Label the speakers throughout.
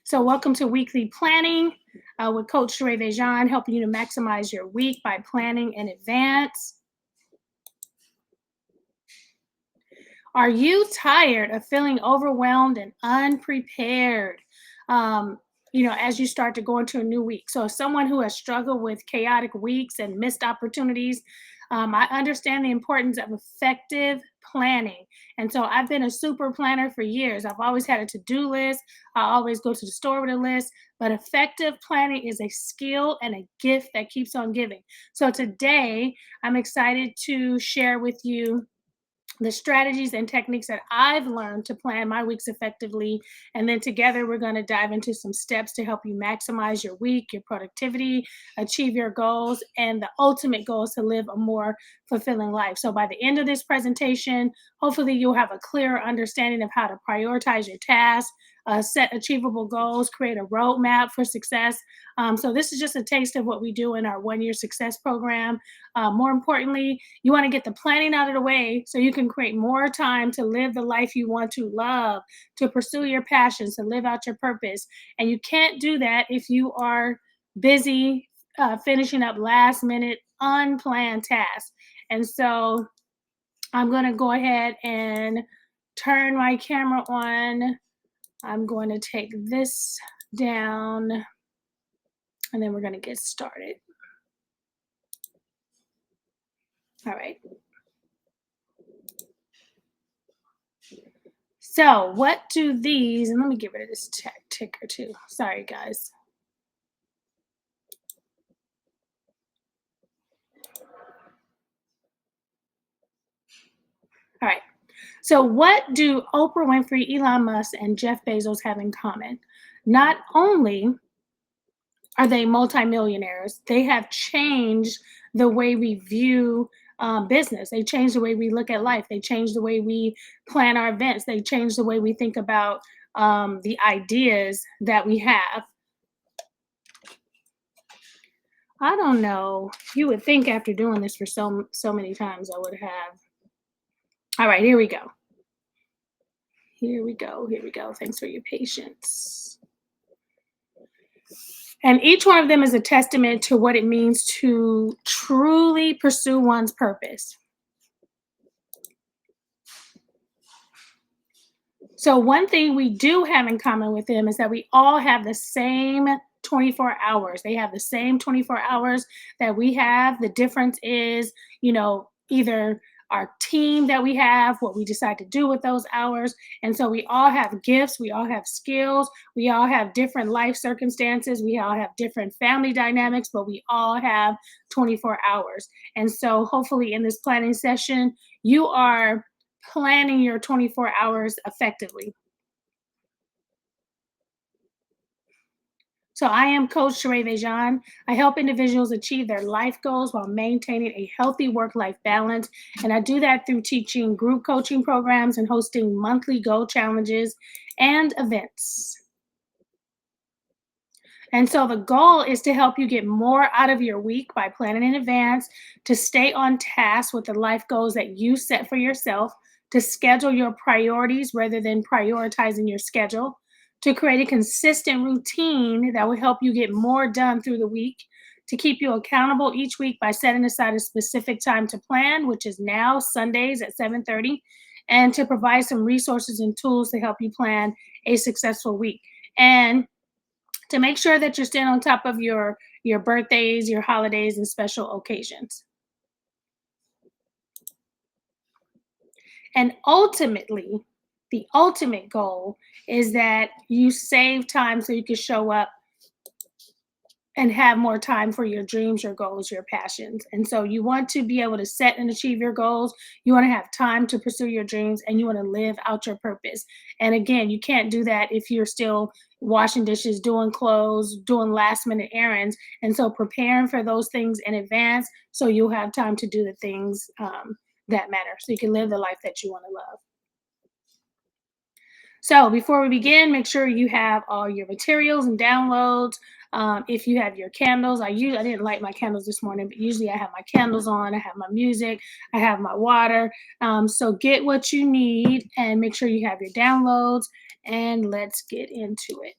Speaker 1: So, welcome to Weekly Planning with Coach Sheréa VéJauan, helping you to maximize your week by planning in advance. Are you tired of feeling overwhelmed and unprepared? Um, as you start to go into a new week. So, as someone who has struggled with chaotic weeks and missed opportunities, I understand the importance of effective planning. And so, I've been a super planner for years. I've always had a to do list, I always go to the store with a list. But effective planning is a skill and a gift that keeps on giving. So, today, I'm excited to share with you the strategies and techniques that I've learned to plan my weeks effectively. And then together, we're going to dive into some steps to help you maximize your week, your productivity, achieve your goals. And the ultimate goal is to live a more fulfilling life. So by the end of this presentation, hopefully, you'll have a clearer understanding of how to prioritize your tasks. Set achievable goals, create a roadmap for success. So, this is just a taste of what we do in our 1 year success program. More importantly, you want to get the planning out of the way so you can create more time to live the life you want to love, to pursue your passions, to live out your purpose. And you can't do that if you are busy finishing up last minute, unplanned tasks. And so I'm going to go ahead and turn my camera on. I'm going to take this down and then we're going to get started. All right. So, what do these, and let me get rid of this ticker too. Sorry, guys. All right. So, what do Oprah Winfrey, Elon Musk, and Jeff Bezos have in common? Not only are they multimillionaires, they have changed the way we view business. They changed the way we look at life. They changed the way we plan our events. They changed the way we think about the ideas that we have. I don't know. You would think after doing this for so many times, I would have. All right, here we go. Here we go. Here we go. Thanks for your patience. And each one of them is a testament to what it means to truly pursue one's purpose. So, one thing we do have in common with them is that we all have the same 24 hours. They have the same 24 hours that we have. The difference is, either our team that we have, what we decide to do with those hours. And so we all have gifts, we all have skills, we all have different life circumstances, we all have different family dynamics, but we all have 24 hours. And so hopefully in this planning session, you are planning your 24 hours effectively. So I am Coach Sheréa VéJauan. I help individuals achieve their life goals while maintaining a healthy work-life balance. And I do that through teaching group coaching programs and hosting monthly goal challenges and events. And so the goal is to help you get more out of your week by planning in advance, to stay on task with the life goals that you set for yourself, to schedule your priorities rather than prioritizing your schedule, to create a consistent routine that will help you get more done through the week, to keep you accountable each week by setting aside a specific time to plan, which is now Sundays at 7:30, and to provide some resources and tools to help you plan a successful week. And to make sure that you're staying on top of your birthdays, your holidays, and special occasions. And ultimately, the ultimate goal is that you save time so you can show up and have more time for your dreams, your goals, your passions. And so you want to be able to set and achieve your goals. You want to have time to pursue your dreams and you want to live out your purpose. And again, you can't do that if you're still washing dishes, doing clothes, doing last minute errands. And so preparing for those things in advance so you'll have time to do the things that matter so you can live the life that you want to love. So before we begin, make sure you have all your materials and downloads. If you have your candles, I didn't light my candles this morning, but usually I have my candles on. I have my music. I have my water. So get what you need and make sure you have your downloads. And let's get into it.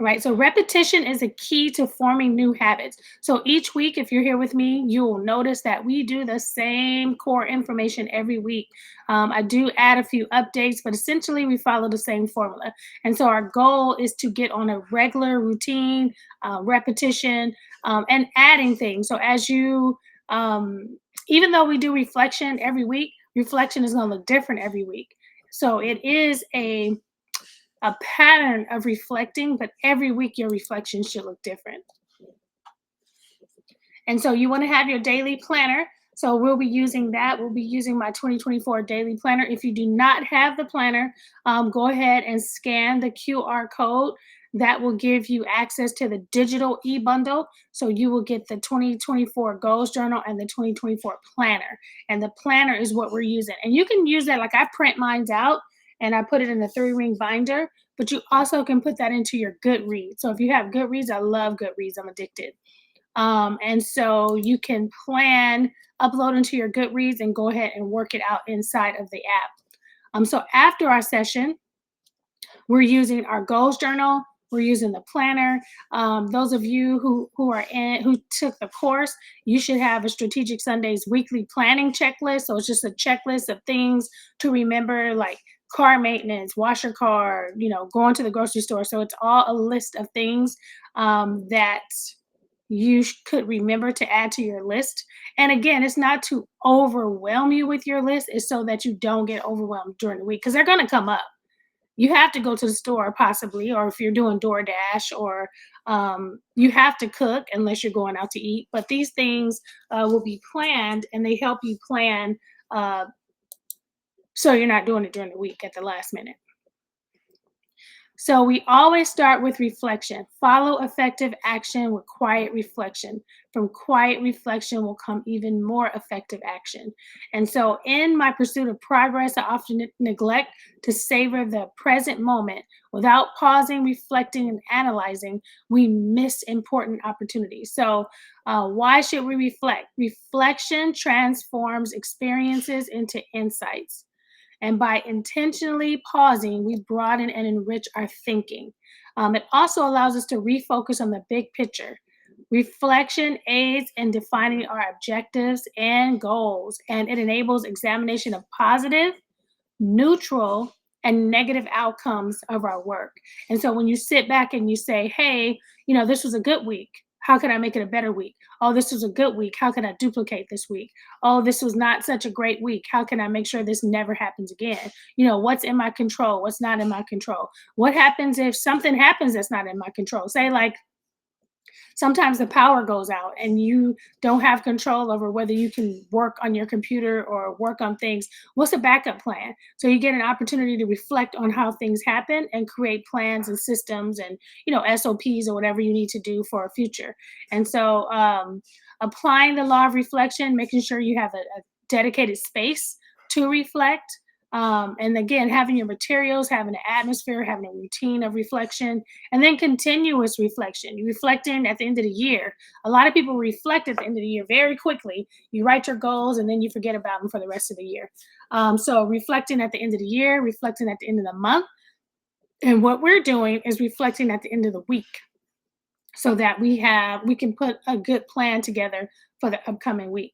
Speaker 1: Right. So repetition is a key to forming new habits. So each week, if you're here with me, you will notice that we do the same core information every week. I do add a few updates, but essentially we follow the same formula. And so our goal is to get on a regular routine, repetition, and adding things. So even though we do reflection every week, reflection is going to look different every week. So it is a pattern of reflecting, but every week your reflection should look different. And so you want to have your daily planner. So we'll be using that. We'll be using my 2024 daily planner. If you do not have the planner, go ahead and scan the QR code. That will give you access to the digital e-bundle. So you will get the 2024 goals journal and the 2024 planner. And the planner is what we're using. And you can use that, like I print mine out and I put it in a 3-ring binder, but you also can put that into your Goodreads. So if you have Goodreads, I love Goodreads. I'm addicted. And so you can plan, upload into your Goodreads, and go ahead and work it out inside of the app. So after our session, we're using our goals journal. We're using the planner. Those of you who took the course, you should have a Strategic Sundays weekly planning checklist. So it's just a checklist of things to remember, like car maintenance, wash your car, going to the grocery store. So it's all a list of things that you could remember to add to your list. And again, it's not to overwhelm you with your list, it's so that you don't get overwhelmed during the week because they're going to come up. You have to go to the store possibly, or if you're doing DoorDash, or you have to cook unless you're going out to eat. But these things will be planned, and they help you plan uh, so you're not doing it during the week at the last minute. So we always start with reflection. Follow effective action with quiet reflection. From quiet reflection will come even more effective action. And so in my pursuit of progress, I often neglect to savor the present moment. Without pausing, reflecting, and analyzing, we miss important opportunities. So why should we reflect? Reflection transforms experiences into insights. And by intentionally pausing, we broaden and enrich our thinking. It also allows us to refocus on the big picture. Reflection aids in defining our objectives and goals, and it enables examination of positive, neutral, and negative outcomes of our work. And so when you sit back and you say, hey, this was a good week. How can I make it a better week? Oh, this was a good week. How can I duplicate this week? Oh, this was not such a great week. How can I make sure this never happens again? What's in my control? What's not in my control? What happens if something happens that's not in my control? Say, like, sometimes the power goes out and you don't have control over whether you can work on your computer or work on things. What's a backup plan? So you get an opportunity to reflect on how things happen and create plans and systems and SOPs or whatever you need to do for a future. And so applying the law of reflection, making sure you have a dedicated space to reflect, and again, having your materials, having an atmosphere, having a routine of reflection, and then continuous reflection. You reflecting at the end of the year. A lot of people reflect at the end of the year very quickly. You write your goals and then you forget about them for the rest of the year. So reflecting at the end of the year, reflecting at the end of the month. And what we're doing is reflecting at the end of the week so that we can put a good plan together for the upcoming week.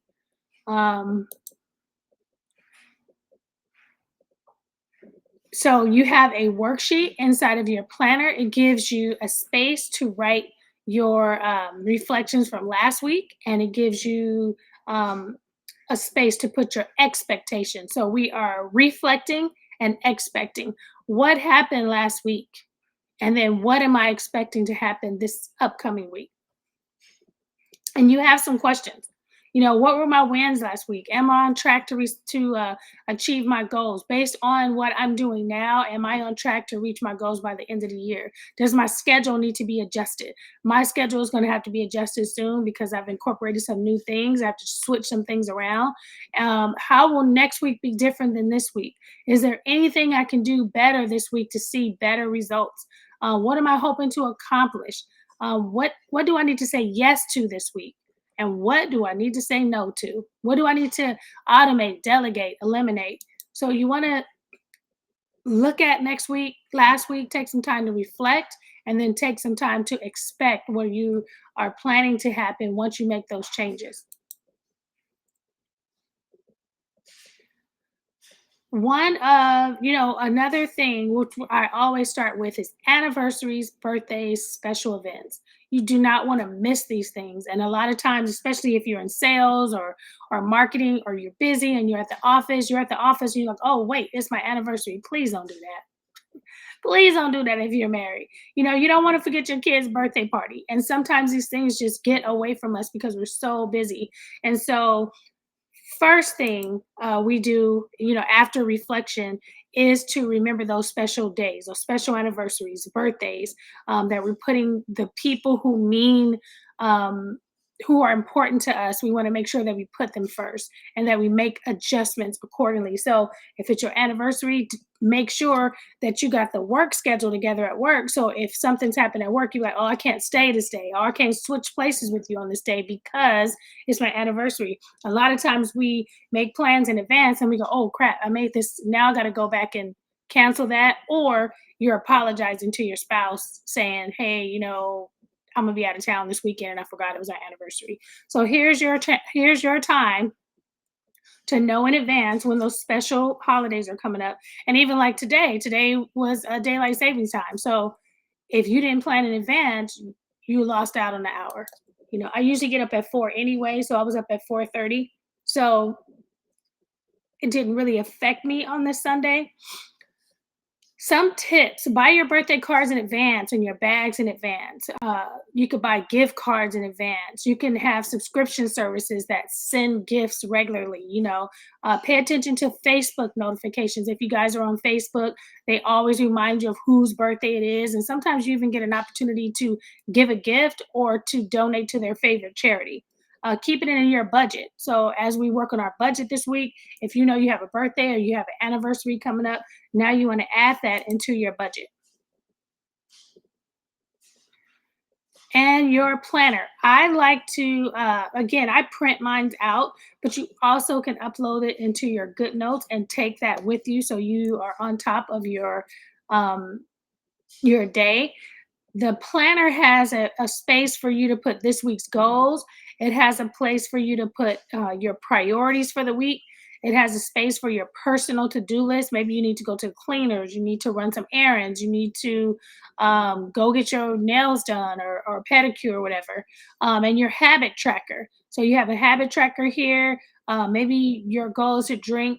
Speaker 1: So you have a worksheet inside of your planner. It gives you a space to write your reflections from last week, and it gives you a space to put your expectations. So we are reflecting and expecting what happened last week, and then what am I expecting to happen this upcoming week? And you have some questions. What were my wins last week? Am I on track to achieve my goals based on what I'm doing now? Am I on track to reach my goals by the end of the year? Does my schedule need to be adjusted? My schedule is going to have to be adjusted soon because I've incorporated some new things. I have to switch some things around. How will next week be different than this week? Is there anything I can do better this week to see better results? What am I hoping to accomplish? What do I need to say yes to this week? And what do I need to say no to? What do I need to automate, delegate, eliminate? So you want to look at next week, last week, take some time to reflect and then take some time to expect what you are planning to happen once you make those changes. One of, another thing which I always start with is anniversaries, birthdays, special events. You do not want to miss these things. And a lot of times, especially if you're in sales or marketing or you're busy and you're at the office, and you're like, oh wait, it's my anniversary. Please don't do that. Please don't do that if you're married. You don't want to forget your kid's birthday party. And sometimes these things just get away from us because we're so busy. And so first thing we do, after reflection, is to remember those special days, those special anniversaries, birthdays, that we're putting the people um, who are important to us. We want to make sure that we put them first and that we make adjustments accordingly. So if it's your anniversary, make sure that you got the work schedule together at work. So if something's happened at work, you're like, oh, I can't stay this day, or I can't switch places with you on this day because it's my anniversary. A lot of times we make plans in advance and we go, oh crap, I made this. Now I got to go back and cancel that. Or you're apologizing to your spouse saying, hey, I'm gonna be out of town this weekend and I forgot it was our anniversary. So here's your time to know in advance when those special holidays are coming up. And even like today was a daylight savings time. So if you didn't plan in advance, you lost out on the hour. I usually get up at 4 anyway, so I was up at 4:30. So it didn't really affect me on this Sunday. Some tips: buy your birthday cards in advance and your bags in advance. You could buy gift cards in advance. You can have subscription services that send gifts regularly. Pay attention to Facebook notifications. If you guys are on Facebook, they always remind you of whose birthday it is. And sometimes you even get an opportunity to give a gift or to donate to their favorite charity. Keep it in your budget. So as we work on our budget this week, if you know you have a birthday or you have an anniversary coming up, now you want to add that into your budget. And your planner. I like to, again, I print mine out, but you also can upload it into your Good Notes and take that with you so you are on top of um, your day. The planner has a space for you to put this week's goals. It has a place for you to put your priorities for the week. It has a space for your personal to-do list. Maybe you need to go to the cleaners, you need to run some errands, you need to go get your nails done or pedicure or whatever. And your habit tracker. So you have a habit tracker here. Maybe your goal is to drink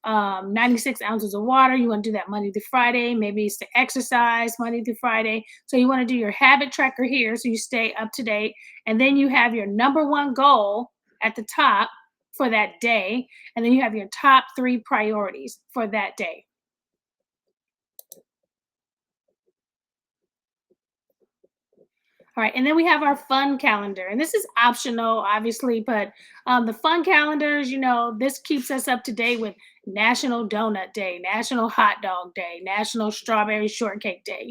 Speaker 1: 96 ounces of water. You want to do that Monday through Friday. Maybe it's to exercise Monday through Friday. So you want to do your habit tracker here so you stay up to date. And then you have your number one goal at the top for that day. And then you have your top 3 priorities for that day. All right, and then we have our fun calendar, and this is optional, obviously, but the fun calendars, this keeps us up to date with National Donut Day, National Hot Dog Day, National Strawberry Shortcake Day.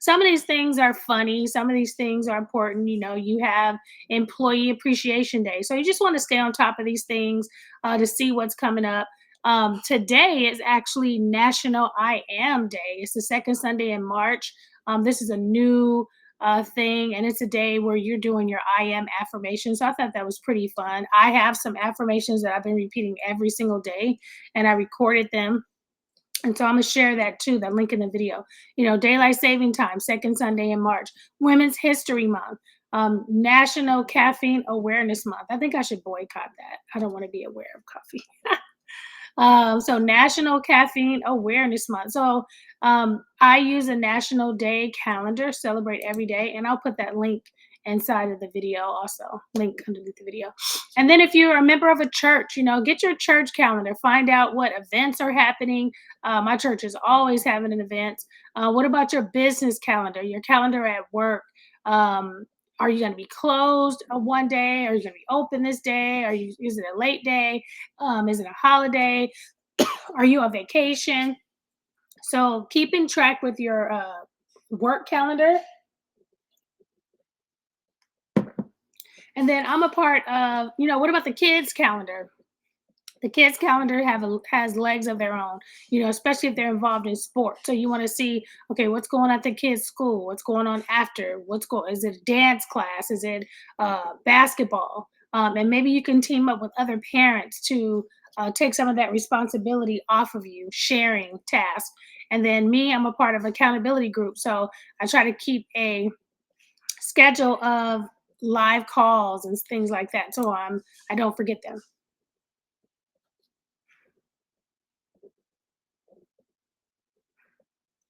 Speaker 1: Some of these things are funny, some of these things are important. You have Employee Appreciation Day, so you just want to stay on top of these things to see what's coming up. Today is actually National I Am Day. It's the second Sunday in March. This is a new thing, and it's a day where you're doing your I am affirmations. So I thought that was pretty fun. I have some affirmations that I've been repeating every single day, and I recorded them. And so I'm gonna share that too, the link in the video. Daylight saving time, second Sunday in March, Women's History Month, National Caffeine Awareness Month. I think I should boycott that. I don't want to be aware of coffee. So National Caffeine Awareness Month. So I use a national day calendar, celebrate every day, and I'll put that link inside of the video also, link underneath the video. And then if you're a member of a church, get your church calendar, find out what events are happening. My church is always having an event. What about your business calendar, your calendar at work? Are you going to be closed one day? Are you going to be open this day? Is it a late day? Is it a holiday? Are you on vacation? So keeping track with your work calendar. And then I'm a part of, what about the kids calendar? The kids calendar has legs of their own, especially if they're involved in sport. So you want to see, okay, what's going on at the kids school, what's going on after, is it a dance class, is it basketball, and maybe you can team up with other parents to take some of that responsibility off of you, sharing tasks. And then me, I'm a part of accountability group, so I try to keep a schedule of live calls and things like that, so I don't forget them.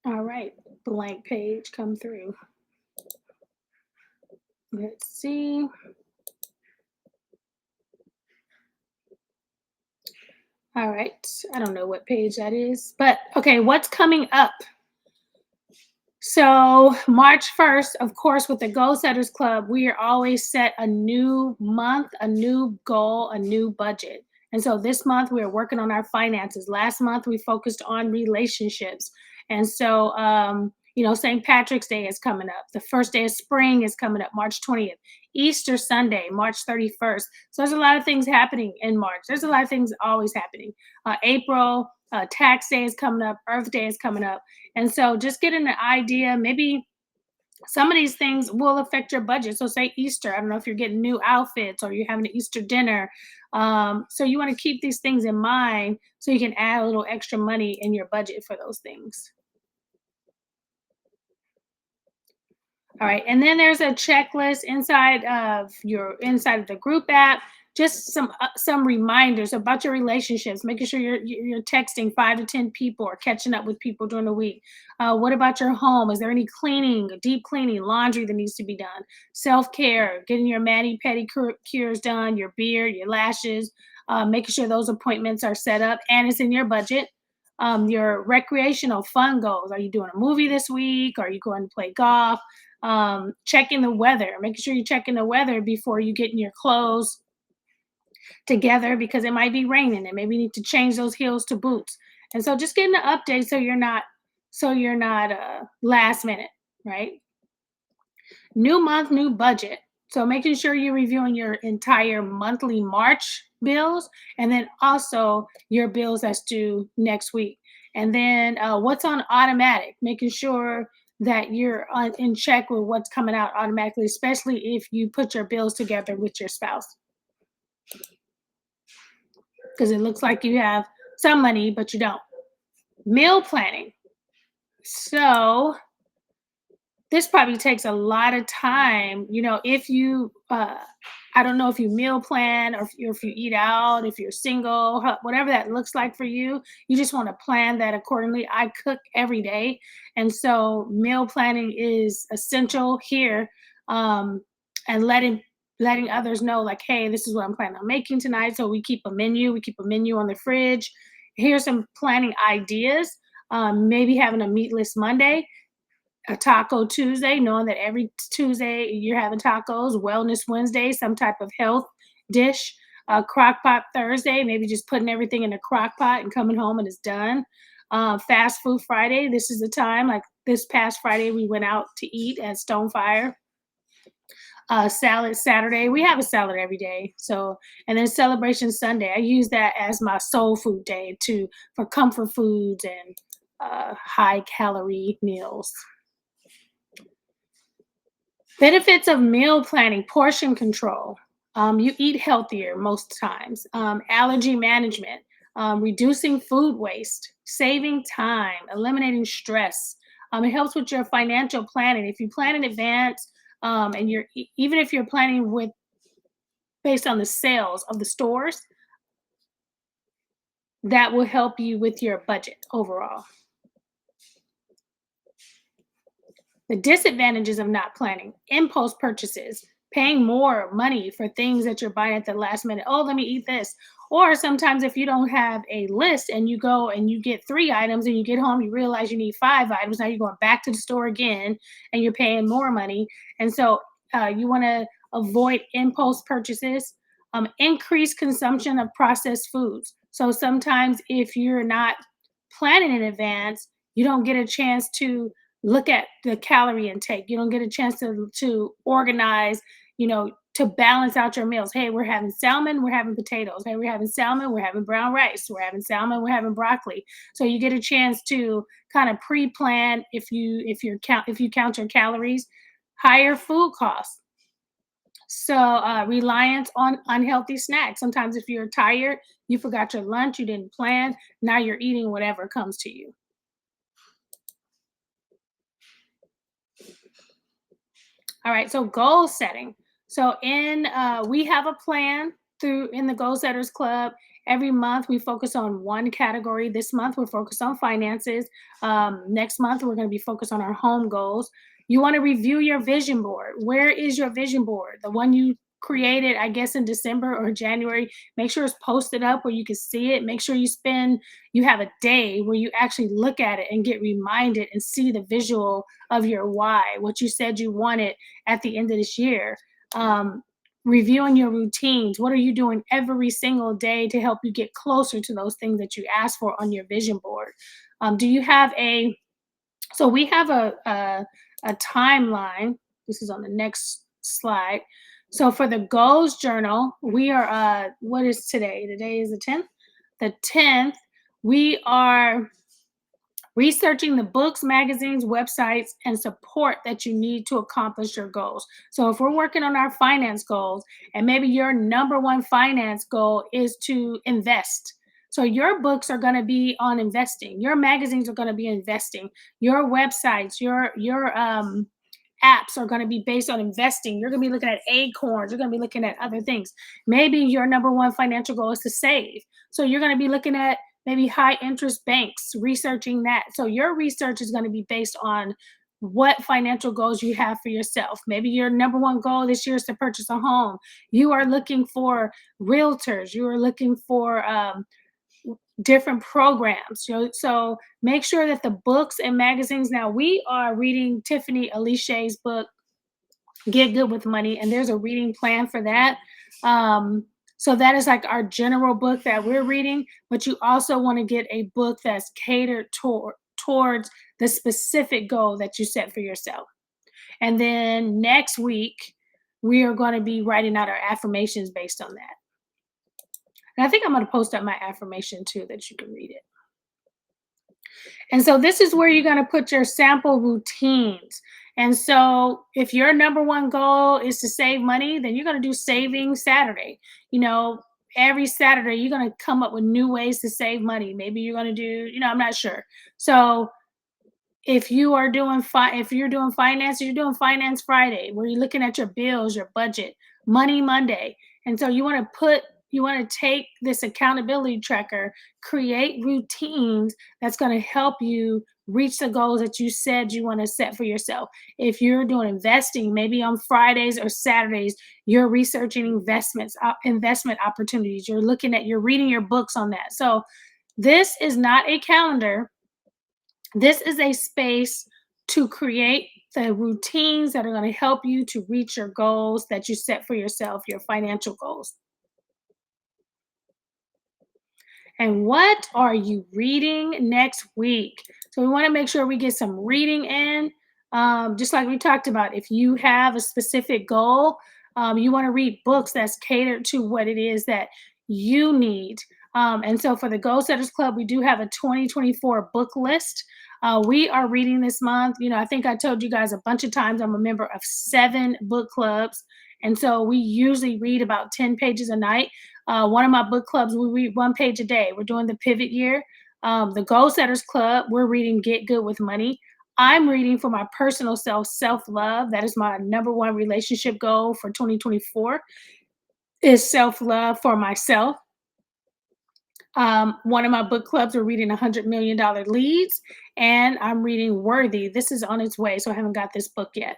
Speaker 1: All right, blank page come through. Let's see. All right, I don't know what page that is, but okay, what's coming up? So, March 1st, of course, with the Goal Setters Club, we are always set a new month, a new goal, a new budget. And so this month we are working on our finances. Last month we focused on relationships. And so, St. Patrick's Day is coming up. The first day of spring is coming up, March 20th. Easter Sunday, March 31st. So there's a lot of things happening in March. There's a lot of things always happening. April, Tax Day is coming up, Earth Day is coming up. And so just getting an idea, maybe some of these things will affect your budget. So say Easter, I don't know if you're getting new outfits or you're having an Easter dinner. So you want to keep these things in mind so you can add a little extra money in your budget for those things. All right, and then there's a checklist inside of the group app. Just some reminders about your relationships, making sure you're texting 5 to 10 people or catching up with people during the week. What about your home? Is there any cleaning, deep cleaning, laundry that needs to be done? Self care, getting your mani pedicures done, your beard, your lashes, making sure those appointments are set up and it's in your budget. Your recreational fun goals. Are you doing a movie this week? Are you going to play golf? Checking the weather, making sure you're checking the weather before you get in your clothes together because it might be raining and maybe you need to change those heels to boots. And so just getting an update so you're not last minute, right? New month, new budget. So making sure you're reviewing your entire monthly March bills and then also your bills that's due next week. And then what's on automatic, making sure that you're in check with what's coming out automatically, especially if you put your bills together with your spouse, because it looks like you have some money, but you don't. Meal planning. So this probably takes a lot of time. If you, I don't know if you meal plan or if you eat out, if you're single, whatever that looks like for you, you just want to plan that accordingly. I cook every day. And so meal planning is essential here. And letting others know, like, hey, this is what I'm planning on making tonight. So we keep a menu on the fridge. Here's some planning ideas. Maybe having a meatless Monday, a Taco Tuesday, knowing that every Tuesday you're having tacos, Wellness Wednesday, some type of health dish, crock pot Thursday, maybe just putting everything in a crock pot and coming home and it's done. Fast food Friday, this is the time. Like this past Friday, we went out to eat at Stonefire. Salad Saturday, we have a salad every day. So, and then Celebration Sunday, I use that as my soul food day for comfort foods and high calorie meals. Benefits of meal planning, portion control. You eat healthier most times. Allergy management, reducing food waste, saving time, eliminating stress. It helps with your financial planning. If you plan in advance, and even if you're planning with based on the sales of the stores, that will help you with your budget overall. The disadvantages of not planning, impulse purchases, paying more money for things that you're buying at the last minute. Oh, let me eat this. Or sometimes if you don't have a list and you go and you get 3 items and you get home, you realize you need 5 items. Now you're going back to the store again and you're paying more money. And so you want to avoid impulse purchases, increase consumption of processed foods. So sometimes if you're not planning in advance, you don't get a chance to look at the calorie intake. You don't get a chance to organize, to balance out your meals. Hey, we're having salmon, we're having potatoes. Hey, we're having salmon, we're having brown rice. We're having salmon, we're having broccoli. So you get a chance to kind of pre-plan if you count your calories. Higher food costs. So reliance on unhealthy snacks. Sometimes if you're tired, you forgot your lunch, you didn't plan, now you're eating whatever comes to you. All right, so goal setting. So in we have a plan through in the Goal Setters Club. Every month we focus on one category. This month we're focused on finances. Next month we're going to be focused on our home goals. You want to review your vision board. Where is your vision board? The one you created, I guess, in December or January. Make sure it's posted up where you can see it. Make sure you have a day where you actually look at it and get reminded and see the visual of your why, what you said you wanted at the end of this year. Um, Reviewing your routines. What are you doing every single day to help you get closer to those things that you asked for on your vision board? Do you have a so we have a timeline. This is on the next slide. So for the goals journal, we are what is today? Today is the 10th. The 10th, we are researching the books, magazines, websites, and support that you need to accomplish your goals. So, if we're working on our finance goals, and maybe your number one finance goal is to invest. So, your books are going to be on investing, your magazines are going to be investing, your websites, your apps are going to be based on investing. You're going to be looking at acorns, you're going to be looking at other things. Maybe your number one financial goal is to save. So, you're going to be looking at maybe high interest banks, researching that. So your research is going to be based on what financial goals you have for yourself. Maybe your number one goal this year is to purchase a home. You are looking for realtors. You are looking for different programs. So make sure that the books and magazines. Now we are reading Tiffany Aliché's book, Get Good with Money, and there's a reading plan for that. So that is like our general book that we're reading, but you also want to get a book that's catered towards the specific goal that you set for yourself. And then next week, we are going to be writing out our affirmations based on that. And I think I'm going to post up my affirmation too that you can read it. And so this is where you're going to put your sample routines. And so if your number one goal is to save money, then you're going to do Saving Saturday. You know, every Saturday you're going to come up with new ways to save money. Maybe you're going to do, I'm not sure. So if you are doing if you're doing finance, you're doing Finance Friday, where you're looking at your bills, your budget, Money Monday. And so you want to take this accountability tracker, create routines that's going to help you reach the goals that you said you want to set for yourself. If you're doing investing, maybe on Fridays or Saturdays, you're researching investment opportunities. You're reading your books on that. So this is not a calendar. This is a space to create the routines that are going to help you to reach your goals that you set for yourself, your financial goals. And what are you reading next week? So we want to make sure we get some reading in. Just like we talked about, if you have a specific goal, you want to read books that's catered to what it is that you need. And so for the Goal Setters Club, we do have a 2024 book list. We are reading this month. I think I told you guys a bunch of times I'm a member of 7 book clubs. And so we usually read about 10 pages a night. One of my book clubs, we read 1 page a day. We're doing the pivot year. The Goal Setters Club, we're reading Get Good with Money. I'm reading for my personal self-love. That is my number one relationship goal for 2024 is self-love for myself. One of my book clubs are reading $100 Million Leads, and I'm reading Worthy. This is on its way, so I haven't got this book yet.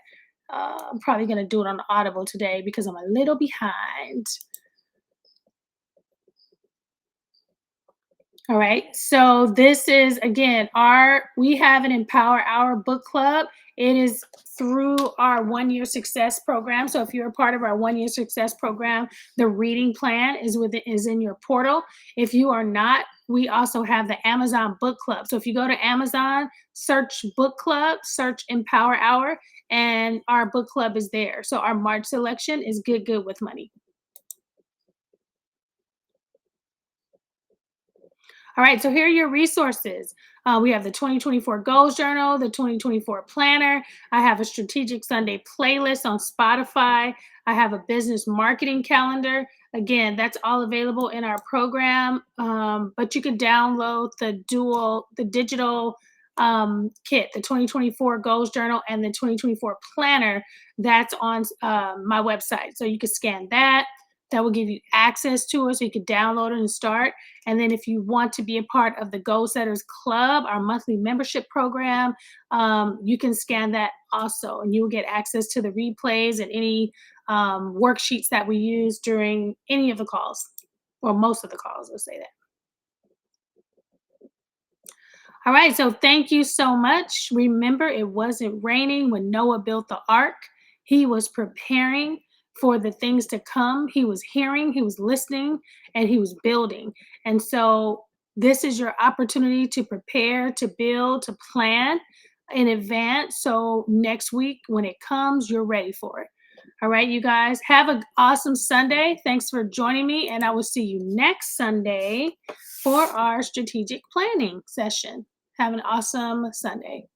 Speaker 1: I'm probably going to do it on Audible today because I'm a little behind. All right. So this is again we have an Empower Hour book club. It is through our 1-year success program. So if you're a part of our 1-year success program, the reading plan is in your portal. If you are not we also have the Amazon Book Club. So if you go to Amazon, search book club, search Empower Hour, and our book club is there. So our March selection is Good Good with Money. All right, so here are your resources. We have the 2024 Goals Journal, the 2024 Planner. I have a Strategic Sunday playlist on Spotify. I have a business marketing calendar. Again, that's all available in our program, but you can download the digital kit, the 2024 Goals Journal and the 2024 Planner. That's on my website. So you can scan that. That will give you access to it so you can download it and start. And then if you want to be a part of the Goal Setters Club, our monthly membership program, you can scan that also, and you will get access to the replays and any worksheets that we use during any of the calls, or most of the calls, let's say that. All right, so thank you so much. Remember, it wasn't raining when Noah built the ark. He was preparing for the things to come. He was hearing, he was listening, and he was building. And so, this is your opportunity to prepare, to build, to plan in advance. So, next week, when it comes, you're ready for it. All right, you guys, have an awesome Sunday. Thanks for joining me, and I will see you next Sunday for our strategic planning session. Have an awesome Sunday.